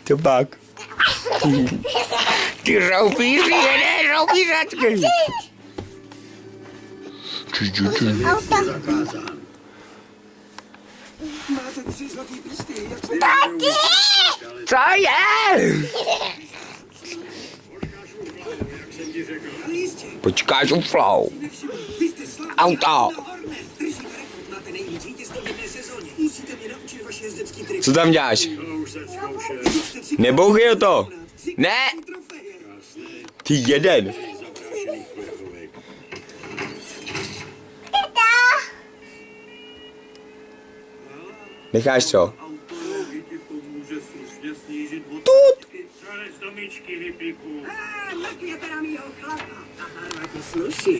To pak. Ty roupíři, jede, roupířačky. Máte 3 zlatý prsty, jak se... Co je? Ale jistě, Počkáš u flow. vy jste slavný. Auto. Držíte rekord, máte nejvíc vítězství v jedné sezóně. Musíte mě naučit vaše jezdecký trik. Co tam děláš? Jste 3 Nebouchej o to. Ne. trofeje. Ty jeden. Necháš co? Autorovi ti pomůže slušně snížit Tut. Přelez do myčky, hypiku. Mrkněte na mýho chlapa. Ta barva ti sluší.